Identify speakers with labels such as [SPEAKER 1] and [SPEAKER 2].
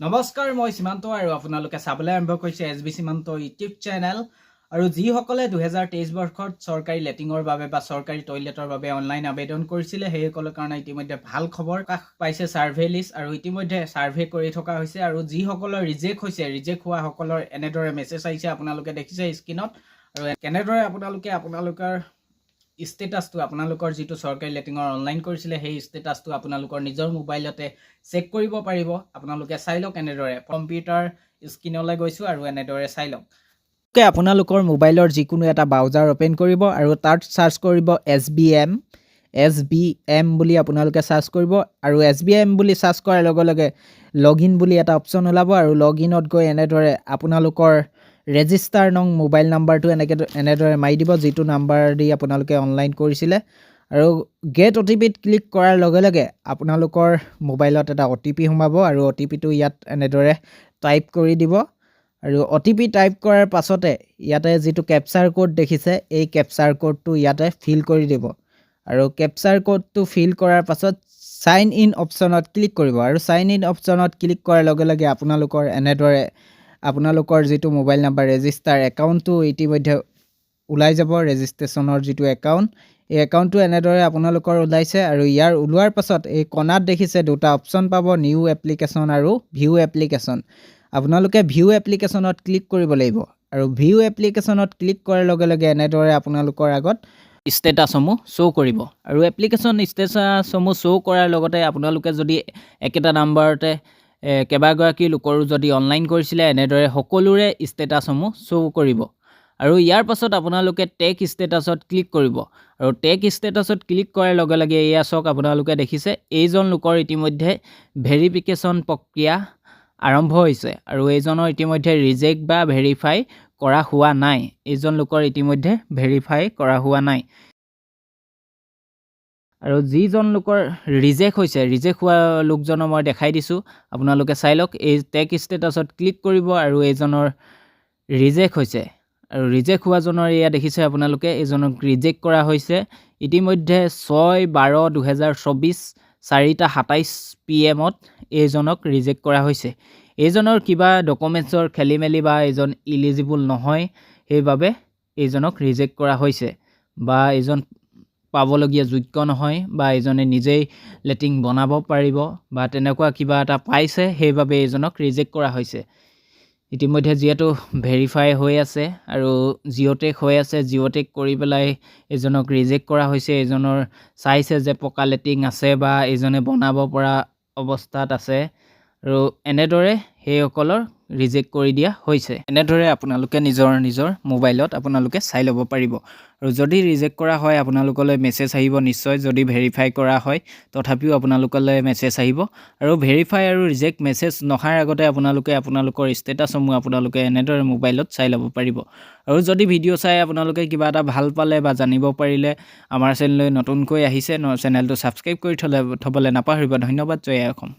[SPEAKER 1] নমস্কাৰ মই সীমান্ত আৰু আপোনালোকে চাবলৈ আৰম্ভ কৰিছে এছবি সীমান্ত ইউটিউব চেনেল আৰু যিসকলে 2023 বৰ্ষত চৰকাৰী লেটিঙৰ বাবে বা চৰকাৰী টয়লেটৰ বাবে অনলাইন আবেদন কৰিছিলে সেইসকলৰ কাৰণে ইতিমধ্যে ভাল খবৰ কাষ পাইছে সাৰ্ভে লিষ্ট আৰু ইতিমধ্যে সাৰ্ভে কৰি থকা হৈছে আৰু যিসকলৰ ৰিজেক্ট হোৱা সকলৰ এনেদৰে মেছেজ আহিছে আপোনালোকে দেখিছে স্ক্ৰীনত আৰু কেনেদৰে আপোনালোকৰ ষ্টেটাছটো আপোনালোকৰ যিটো চৰকাৰী লেটিঙৰ অনলাইন কৰিছিলে সেই ষ্টেটাছটো আপোনালোকৰ নিজৰ মোবাইলতে চেক কৰিব পাৰিব আপোনালোকে চাই লওক এনেদৰে কম্পিউটাৰ স্ক্ৰীনলৈ গৈছোঁ আৰু এনেদৰে চাই লওক আপোনালোকৰ মোবাইলৰ যিকোনো এটা ব্ৰাউজাৰ অপেন কৰিব আৰু তাত চাৰ্চ কৰিব SBM বুলি আপোনালোকে চাৰ্চ কৰিব আৰু SBM বুলি চাৰ্চ কৰাৰ লগে লগে লগইন বুলি এটা অপশ্যন ওলাব আৰু লগইনত গৈ এনেদৰে আপোনালোকৰ ৰেজিষ্টাৰ নং মোবাইল নাম্বাৰটো এনেদৰে মাৰি দিব যিটো নাম্বাৰ দি আপোনালোকে অনলাইন কৰিছিলে আৰু গেট OTPত ক্লিক কৰাৰ লগে লগে আপোনালোকৰ মোবাইলত এটা OTP সোমাব আৰু OTPটো ইয়াত এনেদৰে টাইপ কৰি দিব আৰু OTP টাইপ কৰাৰ পাছতে ইয়াতে যিটো কেপচাৰ কোড দেখিছে এই কেপচাৰ কোডটো ইয়াতে ফিল কৰি দিব আৰু কেপচাৰ কোডটো ফিল কৰাৰ পাছত সাইন ইন অপশ্যনত ক্লিক কৰিব আৰু সাইন ইন অপশ্যনত ক্লিক কৰাৰ লগে লগে আপোনালোকৰ এনেদৰে আপোনালোকৰ যিটো মোবাইল নাম্বাৰ ৰেজিষ্টাৰ একাউণ্টটো ইতিমধ্যে ওলাই যাব ৰেজিষ্ট্ৰেশ্যনৰ যিটো একাউণ্ট এই একাউণ্টটো এনেদৰে আপোনালোকৰ ওলাইছে আৰু ইয়াৰ ওলোৱাৰ পাছত এই কণাত দেখিছে দুটা অপশ্যন পাব নিউ এপ্লিকেশ্যন আৰু ভিউ এপ্লিকেশ্যন আপোনালোকে ভিউ এপ্লিকেশ্যনত ক্লিক কৰিব লাগিব আৰু ভিউ এপ্লিকেশ্যনত ক্লিক কৰাৰ লগে লগে এনেদৰে আপোনালোকৰ আগত ষ্টেটাছসমূহ শ্ব' কৰিব আৰু এপ্লিকেশ্যন ষ্টেটাছসমূহ শ্ব' কৰাৰ লগতে আপোনালোকে যদি একেটা নাম্বাৰতে কেইবাগৰাকী লোকৰো যদি অনলাইন কৰিছিলে এনেদৰে সকলোৰে ষ্টেটাছসমূহ শ্ব' কৰিব আৰু ইয়াৰ পাছত আপোনালোকে টেক ষ্টেটাছত ক্লিক কৰিব আৰু টেক ষ্টেটাছত ক্লিক কৰাৰ লগে লগে এয়া চাওক আপোনালোকে দেখিছে এইজন লোকৰ ইতিমধ্যে ভেৰিফিকেশ্যন প্ৰক্ৰিয়া আৰম্ভ হৈছে আৰু এইজনৰ ইতিমধ্যে ৰিজেক্ট বা ভেৰিফাই কৰা হোৱা নাই এইজন লোকৰ ইতিমধ্যে ভেৰিফাই কৰা হোৱা নাই আৰু যিজন লোকৰ ৰিজেক্ট হোৱা লোকজনৰ মই দেখাই দিছোঁ আপোনালোকে চাই লওক এই টেক ষ্টেটাছত ক্লিক কৰিব আৰু এইজনৰ ৰিজেক্ট হৈছে আৰু ৰিজেক্ট হোৱাজনৰ এয়া দেখিছে আপোনালোকে এইজনক ৰিজেক্ট কৰা হৈছে ইতিমধ্যে 6/12/2024 4:27 PM এইজনক ৰিজেক্ট কৰা হৈছে এইজনৰ কিবা ডকুমেণ্টছৰ খেলিমেলি বা এইজন ইলিজিবল নহয় সেইবাবে এইজনক ৰিজেক্ট কৰা হৈছে বা এইজন পাবলগীয়া যোগ্য নহয় বা এজনে নিজেই লেটিং বনাব পাৰিব বা তেনেকুৱা কিবা এটা পাইছে সেইবাবে এইজনক ৰিজেক্ট কৰা হৈছে ইতিমধ্যে যিহেতু ভেৰিফাই হৈ আছে আৰু জিঅ'টেক হৈ আছে জিঅ'টেক কৰি পেলাই এজনক ৰিজেক্ট কৰা হৈছে এজনৰ চাইছে যে পকা লেটিং আছে বা এজনে বনাব পৰা অৱস্থাত আছে আৰু এনেদৰে সেইসকলৰ ৰিজেক্ট কৰি দিয়া হৈছে এনেদৰে আপোনালোকে নিজৰ মোবাইলত আপোনালোকে চাই ল'ব পাৰিব আৰু যদি ৰিজেক্ট কৰা হয় আপোনালোকলৈ মেছেজ আহিব নিশ্চয় যদি ভেৰিফাই কৰা হয় তথাপিও আপোনালোকলৈ মেছেজ আহিব আৰু ভেৰিফাই আৰু ৰিজেক্ট মেছেজ নহাৰ আগতে আপোনালোকৰ ষ্টেটাছসমূহ আপোনালোকে এনেদৰে মোবাইলত চাই ল'ব পাৰিব আৰু যদি ভিডিঅ' চাই আপোনালোকে কিবা এটা ভাল পালে বা জানিব পাৰিলে আমাৰ চেনেললৈ নতুনকৈ আহিছে চেনেলটো ছাবস্ক্ৰাইব কৰি থ'বলৈ নাপাহৰিব ধন্যবাদ জয় অসম।